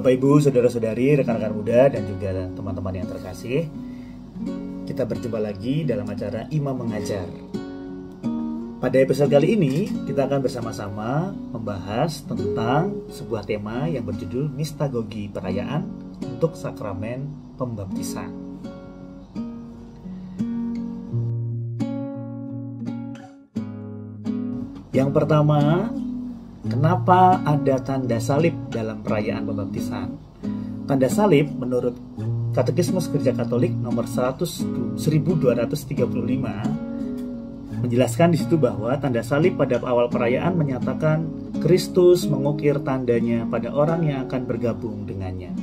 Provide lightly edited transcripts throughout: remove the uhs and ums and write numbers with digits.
Bapak Ibu, saudara-saudari, rekan-rekan muda, dan juga teman-teman yang terkasih, kita berjumpa lagi dalam acara Imam Mengajar. Pada episode kali ini, kita akan bersama-sama membahas tentang sebuah tema yang berjudul Mistagogi Perayaan untuk Sakramen Pembaptisan. Yang pertama, kenapa ada tanda salib dalam perayaan pembaptisan? Tanda salib menurut Katekismus Gereja Katolik nomor 1235 menjelaskan di situ bahwa tanda salib pada awal perayaan menyatakan Kristus mengukir tandanya pada orang yang akan bergabung dengannya.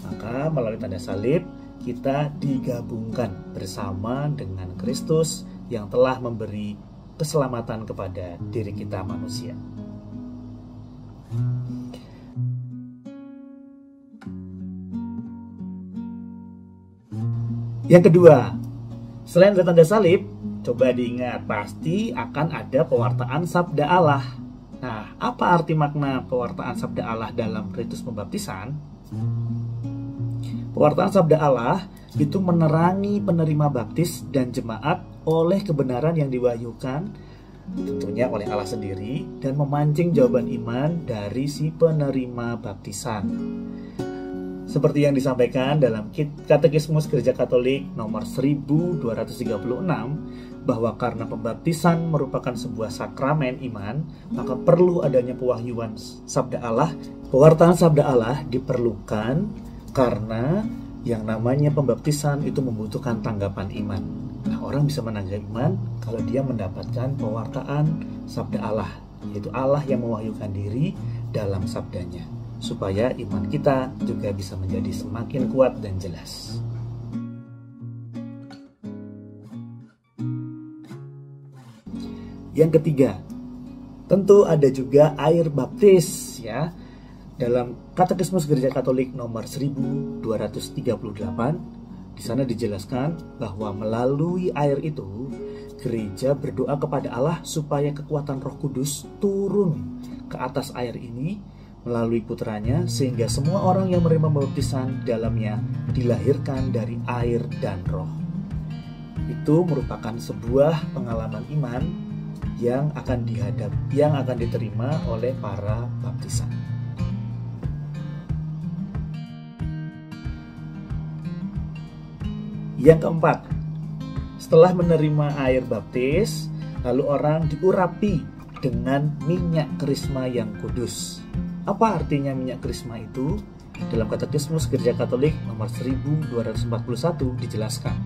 Maka melalui tanda salib kita digabungkan bersama dengan Kristus yang telah memberi keselamatan kepada diri kita manusia. Yang kedua, selain ada tanda salib, coba diingat pasti akan ada pewartaan sabda Allah. Nah, apa arti makna pewartaan sabda Allah dalam ritus pembaptisan? Pewartaan sabda Allah itu menerangi penerima baptis dan jemaat oleh kebenaran yang diwahyukan tentunya oleh Allah sendiri dan memancing jawaban iman dari si penerima baptisan. Seperti yang disampaikan dalam Katekismus Gereja Katolik nomor 1236 bahwa karena pembaptisan merupakan sebuah sakramen iman, maka perlu adanya pewahyuan sabda Allah. Pewartaan sabda Allah diperlukan karena yang namanya pembaptisan itu membutuhkan tanggapan iman. Nah, orang bisa menanggapi iman kalau dia mendapatkan pewartaan sabda Allah, yaitu Allah yang mewahyukan diri dalam sabdanya, supaya iman kita juga bisa menjadi semakin kuat dan jelas. Yang ketiga, tentu ada juga air baptis ya. Dalam Katekismus Gereja Katolik nomor 1238, di sana dijelaskan bahwa melalui air itu gereja berdoa kepada Allah supaya kekuatan Roh Kudus turun ke atas air ini melalui putranya, sehingga semua orang yang menerima pembaptisan dalamnya dilahirkan dari air dan roh. Itu merupakan sebuah pengalaman iman yang akan diterima oleh para baptisan. Yang keempat, setelah menerima air baptis, lalu orang diurapi dengan minyak krisma yang kudus. Apa artinya minyak krisma itu? Dalam Katekismus Gereja Katolik nomor 1241 dijelaskan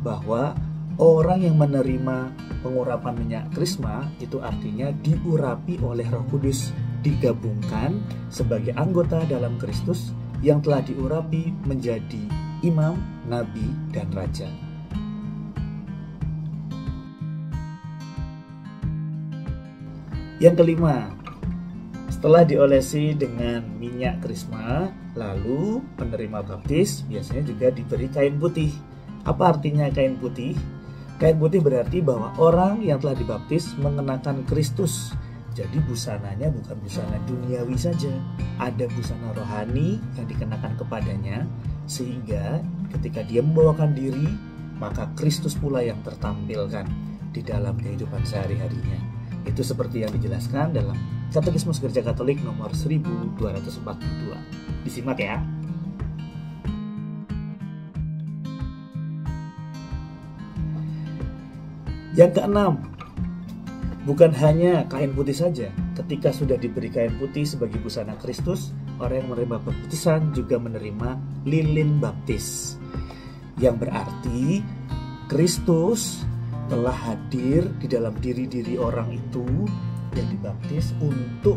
bahwa orang yang menerima pengurapan minyak krisma itu artinya diurapi oleh Roh Kudus, digabungkan sebagai anggota dalam Kristus yang telah diurapi menjadi imam, nabi, dan raja. Yang kelima, setelah diolesi dengan minyak krisma, lalu penerima baptis biasanya juga diberi kain putih. Apa artinya kain putih? Kain putih berarti bahwa orang yang telah dibaptis mengenakan Kristus. Jadi busananya bukan busana duniawi saja, ada busana rohani yang dikenakan kepadanya, sehingga ketika dia membawakan diri, maka Kristus pula yang tertampilkan di dalam kehidupan sehari-harinya. Itu seperti yang dijelaskan dalam Katekismus Gereja Katolik nomor 1242. Disimak ya. Yang keenam, bukan hanya kain putih saja. Ketika sudah diberi kain putih sebagai busana Kristus, orang yang menerima baptisan juga menerima lilin baptis, yang berarti Kristus telah hadir di dalam diri-diri orang itu yang dibaptis untuk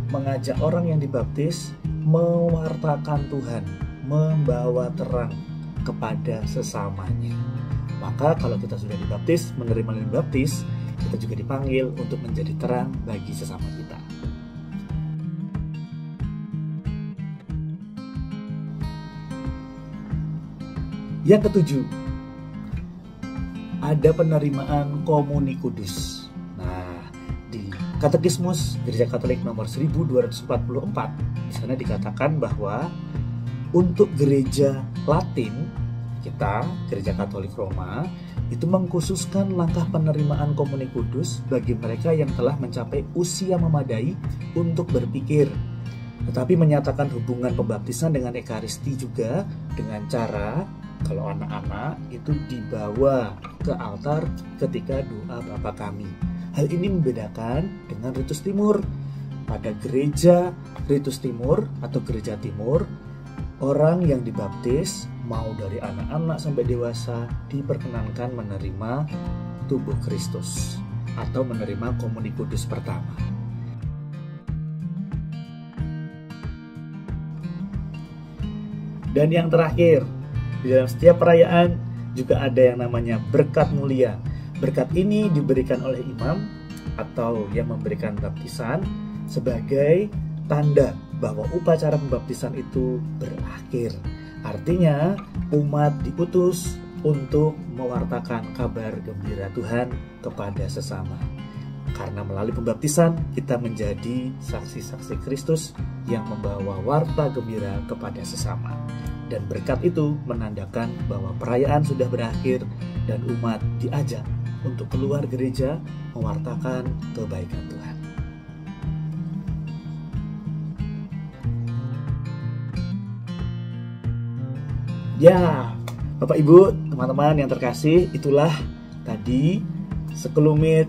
mengajak orang yang dibaptis mewartakan Tuhan, membawa terang kepada sesamanya. Maka kalau kita sudah dibaptis, menerima lilin baptis, kita juga dipanggil untuk menjadi terang bagi sesama kita. Yang ketujuh, ada penerimaan komuni kudus. Nah, di Katekismus Gereja Katolik nomor 1244, di sana dikatakan bahwa untuk gereja Latin, kita, Gereja Katolik Roma, itu mengkhususkan langkah penerimaan komuni kudus bagi mereka yang telah mencapai usia memadai untuk berpikir. Tetapi menyatakan hubungan pembaptisan dengan Ekaristi juga dengan cara, kalau anak-anak itu dibawa ke altar ketika doa Bapa Kami. Hal ini membedakan dengan ritus timur. Pada gereja ritus timur atau gereja timur, orang yang dibaptis, mau dari anak-anak sampai dewasa, diperkenankan menerima tubuh Kristus atau menerima komuni kudus pertama. Dan yang terakhir, di dalam setiap perayaan juga ada yang namanya berkat mulia. Berkat ini diberikan oleh imam atau yang memberikan baptisan sebagai tanda bahwa upacara pembaptisan itu berakhir. Artinya umat diutus untuk mewartakan kabar gembira Tuhan kepada sesama. Karena melalui pembaptisan kita menjadi saksi-saksi Kristus yang membawa warta gembira kepada sesama. Dan berkat itu menandakan bahwa perayaan sudah berakhir dan umat diajak untuk keluar gereja mewartakan kebaikan Tuhan. Ya, Bapak Ibu, teman-teman yang terkasih, itulah tadi sekelumit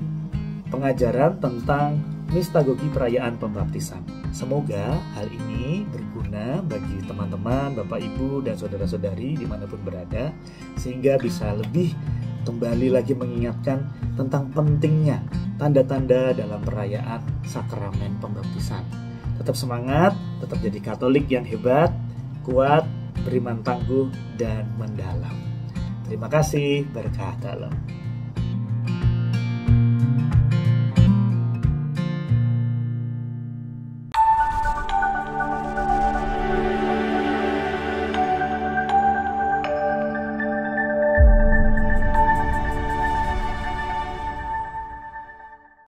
pengajaran tentang mistagogi perayaan pembaptisan. Semoga hal ini berguna bagi teman-teman, Bapak Ibu, dan saudara-saudari dimanapun berada, sehingga bisa lebih kembali lagi mengingatkan tentang pentingnya tanda-tanda dalam perayaan sakramen pembaptisan. Tetap semangat, tetap jadi Katolik yang hebat, kuat, beriman tangguh, dan mendalam. Terima kasih, berkah dalam.